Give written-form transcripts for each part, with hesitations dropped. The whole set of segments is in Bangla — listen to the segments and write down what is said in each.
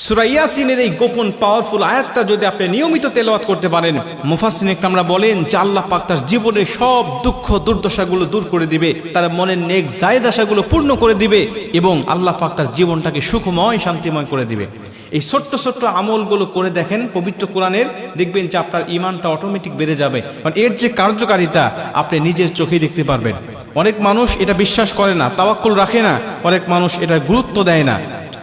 সূরা ইয়াসিনের এই গোপন পাওয়ারফুল আয়াতটা যদি আপনি নিয়মিত তেলাওয়াত করতে পারেন, মুফাসসিরিন ইকরামরা বলেন যে আল্লাহ পাক তার জীবনের সব দুঃখ দুর্দশাগুলো দূর করে দিবে, তার মনের নেক জায়েদ আশাগুলো পূর্ণ করে দিবে এবং আল্লাহ পাক তার জীবনটাকে সুখময় শান্তিময় করে দিবে। এই ছোট্ট ছোট্ট আমলগুলো করে দেখেন পবিত্র কোরআনের, দেখবেন যে আপনার ঈমানটা অটোমেটিক বেড়ে যাবে। কারণ এর যে কার্যকারিতা আপনি নিজের চোখেই দেখতে পারবেন। অনেক মানুষ এটা বিশ্বাস করে না, তাওয়াক্কুল রাখে না, অনেক মানুষ এটা গুরুত্ব দেয় না।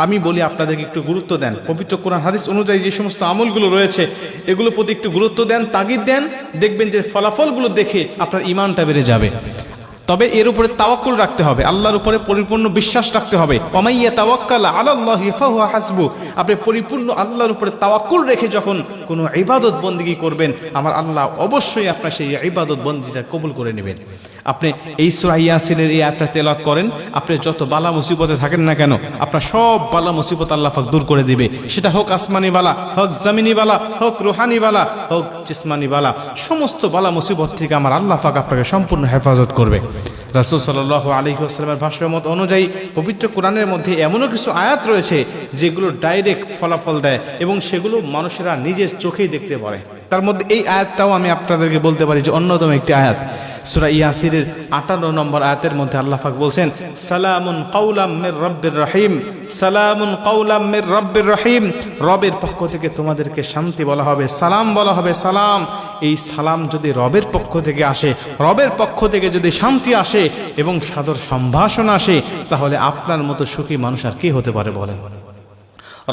আমি বলি আপনাদেরকে একটু গুরুত্ব দেন, পবিত্র কোরআন হাদিস অনুযায়ী যে সমস্ত আমলগুলো রয়েছে এগুলো প্রতি একটু গুরুত্ব দেন, তাগিদ দেন, দেখবেন যে ফলাফলগুলো দেখে আপনার ঈমানটা বেড়ে যাবে। তবে এর উপরে তাওয়াক্কুল রাখতে হবে, আল্লাহর উপরে পরিপূর্ণ বিশ্বাস রাখতে হবে। ওয়া মাইয়া তাওয়াক্কাল আলাল্লাহি ফাহুয়া হাসবু। আপনি পরিপূর্ণ আল্লাহর উপরে তাওয়াক্কুল রেখে যখন কোনো ইবাদত বন্দেগী করবেন, আমার আল্লাহ অবশ্যই আপনার সেই ইবাদত বন্দেগীটা কবুল করে নেবেন। আপনি এই সূরা ইয়াসিনের এই আয়াতটা তেলাওয়াত করেন, আপনি যত বালা মুসিবতে থাকেন না কেন আপনার সব বালা মুসিবত আল্লাহ পাক দূর করে দিবে। সেটা হোক আসমানি বালা, হোক জমিনি বালা, হোক রুহানি বালা, হোক জিসমানি বালা, সমস্ত বালা মুসিবত থেকে আমার আল্লাহ পাক আপনাকে সম্পূর্ণ হেফাজত করবে। রাসূল সাল্লাল্লাহু আলাইহি ওয়াসাল্লামের ভাষ্যমত অনুযায়ী পবিত্র কোরআনের মধ্যে এমনও কিছু আয়াত রয়েছে যেগুলো ডাইরেক্ট ফলাফল দেয় এবং সেগুলো মানুষেরা নিজের চোখেই দেখতে পারে। তার মধ্যে এই আয়াতটাও আমি আপনাদেরকে বলতে পারি যে অন্যতম একটি আয়াত। সূরা ইয়াসিনের 58 নম্বর আয়াতের মধ্যে আল্লাহ পাক বলছেন, সালামুন কাওলাম মির রাব্বির রহিম, সালামুন কাওলাম মির রাব্বির রহিম। রবের পক্ষ থেকে তোমাদেরকে শান্তি বলা হবে, সালাম বলা হবে। সালাম, এই সালাম যদি রবের পক্ষ থেকে আসে, রবের পক্ষ থেকে যদি শান্তি আসে এবং সাদর সম্ভাষণ আসে, তাহলে আপনার মতো সুখী মানুষ আর কি হতে পারে বলেন?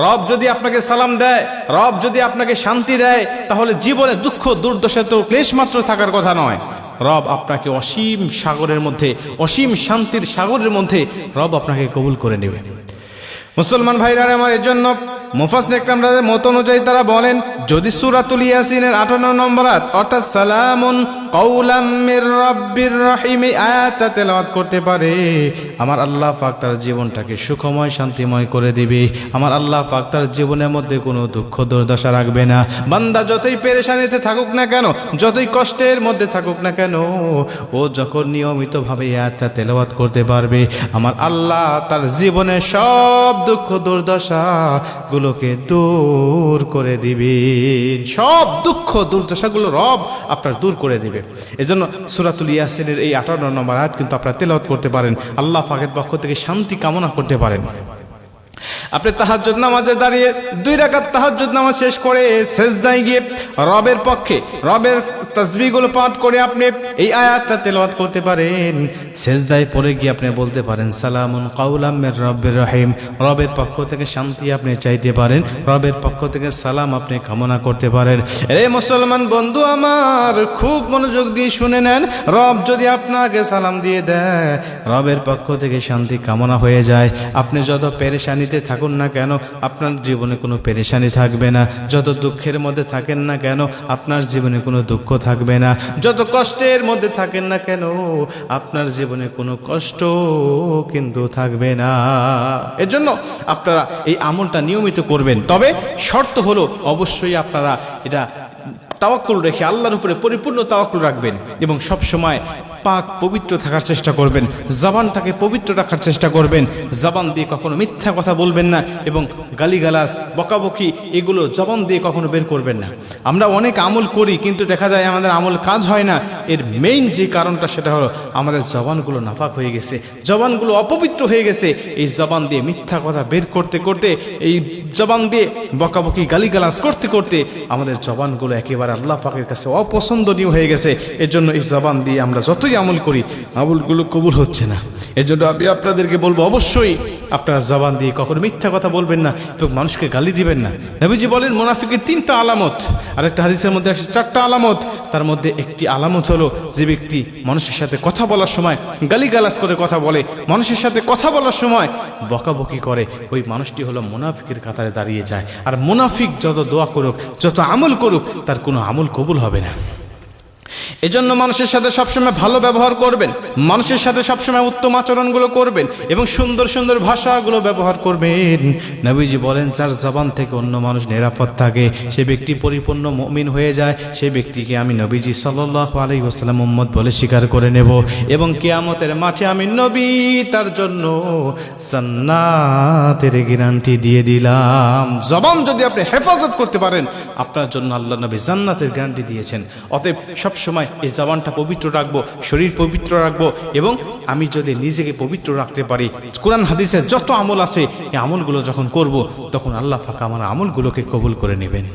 রব যদি আপনাকে সালাম দেয়, রব যদি আপনাকে শান্তি দেয়, তাহলে জীবনে দুঃখ দুর্দশা তো ক্লেশ মাত্র থাকার কথা নয়। রব আপনাকে অসীম সাগরের মধ্যে, অসীম শান্তির সাগরের মধ্যে রব আপনাকে কবুল করে নেবে। মুসলমান ভাইরা আমার, এর জন্য মুফাসসিরিন ইকরামদের মত অনুযায়ী তারা বলেন, যদি সূরাতুল ইয়াসিনের 58 নম্বর আয়াত অর্থাৎ সালামুন কাওলাম মির রাব্বির রহিম আয়াতটা তেলাওয়াত করতে পারে, আমার আল্লাহ পাক তার জীবনটাকে সুখময় শান্তিময় করে দিবে। আমার আল্লাহ পাক তার জীবনের মধ্যে কোনো দুঃখ দুর্দশা রাখবে না। বান্দা যতই পেরেশানিতে থাকুক না কেন, যতই কষ্টের মধ্যে থাকুক না কেন, ও যখন নিয়মিতভাবে এই আয়াতটা তেলাওয়াত করতে পারবে, আমার আল্লাহ তার জীবনের সব দুঃখ দুর্দশা গুলোকে দূর করে দিবে। সব দুঃখ দুর্দশাগুলো রব আপনার দূর করে দিবে। এজন্য সূরাতুল ইয়াসিনের এই 58 নম্বর আয়াত কিন্তু আপনারা তেলাওয়াত করতে পারেন, আল্লাহ পাকের পক্ষ থেকে শান্তি কামনা করতে পারেন। আপনি তাহাজ্জুদ নামাজে দাঁড়িয়ে 2 রাকাত তাহাজ্জুদ নামাজ শেষ করে সিজদায় গিয়ে রবের পক্ষে রবের তাসবিহগুলো পাঠ করে আপনি এই আয়াতটা তেলাওয়াত করতে পারেন। সিজদায় পড়ে গিয়ে আপনি বলতে পারেন, সালামুন কাওলাম মির রাব্বির রহিম। রবের পক্ষ থেকে শান্তি আপনি চাইতে পারেন, রবের পক্ষ থেকে সালাম আপনি কামনা করতে পারেন। এ মুসলমান বন্ধু আমার, খুব মনোযোগ দিয়ে শুনে নেন, রব যদি আপনাকে সালাম দিয়ে দেয়, রবের পক্ষ থেকে শান্তি কামনা হয়ে যায়, আপনি যত পেরেশানিতে থাকুন না কেন আপনার জীবনে কোনো পেরেশানি থাকবে না। যত দুঃখের মধ্যে থাকেন না কেন আপনার জীবনে কোনো দুঃখ থাকবে না। যত কষ্টের মধ্যে থাকেন না কেন আপনার জীবনে কোনো কষ্ট কিন্তু থাকবে না। এজন্য আপনারা এই আমলটা নিয়মিত করবেন। তবে শর্ত হলো অবশ্যই আপনারা এটা তাওয়াক্কুল রেখে আল্লাহর উপরে পরিপূর্ণ তাওয়াক্কুল রাখবেন এবং সব সময় পাক পবিত্র থাকার চেষ্টা করবেন, জবানটাকে পবিত্র রাখার চেষ্টা করবেন। জবান দিয়ে কখনো মিথ্যা কথা বলবেন না এবং গালিগালাজ বকাবকি এগুলো জবান দিয়ে কখনো বের করবেন না। আমরা অনেক আমল করি কিন্তু দেখা যায় আমাদের আমল কাজ হয় না। এর মেইন যে কারণটা সেটা হলো আমাদের জবানগুলো নাপাক হয়ে গেছে, জবানগুলো অপবিত্র হয়ে গেছে। এই জবান দিয়ে মিথ্যা কথা বের করতে করতে, এই জবান দিয়ে বকাবকি গালিগালাজ করতে করতে আমাদের জবানগুলো একেবারে আল্লাহ পাকের কাছে অপছন্দনীয় হয়ে গেছে। এর জন্য এই জবান দিয়ে আমরা যতই আমল করি আমলগুলো কবুল হচ্ছে না। এর জন্য আমি আপনাদেরকে বলবো অবশ্যই আপনারা জবান দিয়ে কখনো মিথ্যা কথা বলবেন না এবং মানুষকে গালি দিবেন না। নবীজি বলেন মুনাফিকের 3টা আলামত, আর একটা হাদিসের মধ্যে 4টা আলামত। তার মধ্যে একটি আলামত হলো যে ব্যক্তি মানুষের সাথে কথা বলার সময় গালিগালাজ করে কথা বলে, মানুষের সাথে কথা বলার সময় বকাবকি করে, ওই মানুষটি হলো মুনাফিকের কাতারে দাঁড়িয়ে যায়। আর মুনাফিক যত দোয়া করুক, যত আমল করুক, তার কোনো আমল কবুল হবে না। এজন্য মানুষের সাথে সবসময় ভালো ব্যবহার করবেন, মানুষের সাথে সবসময় উত্তম আচরণগুলো করবেন এবং সুন্দর সুন্দর ভাষাগুলো ব্যবহার করবেন। নবীজি বলেন, যার জবান থেকে অন্য মানুষ নিরাপদ থাকে সে ব্যক্তি পরিপূর্ণ মুমিন হয়ে যায়। সেই ব্যক্তিকে আমি নবীজি সাল্লাল্লাহু আলাইহি ওয়াসাল্লাম উম্মত বলে স্বীকার করে নেব এবং কিয়ামতের মাঠে আমি নবী তার জন্য জান্নাতের গ্যারান্টি দিয়ে দিলাম। জবান যদি আপনি হেফাজত করতে পারেন, আপনার জন্য আল্লাহ নবী জান্নাতের গ্যারান্টি দিয়েছেন। অতএব সবসময় এই জবানটা পবিত্র রাখবো, শরীর পবিত্র রাখবো এবং আমি যদি নিজেকে পবিত্র রাখতে পারি, কোরআন হাদিসের যত আমল আছে এই আমলগুলো যখন করব তখন আল্লাহ পাক আমার আমলগুলোকে কবুল করে নেবেন।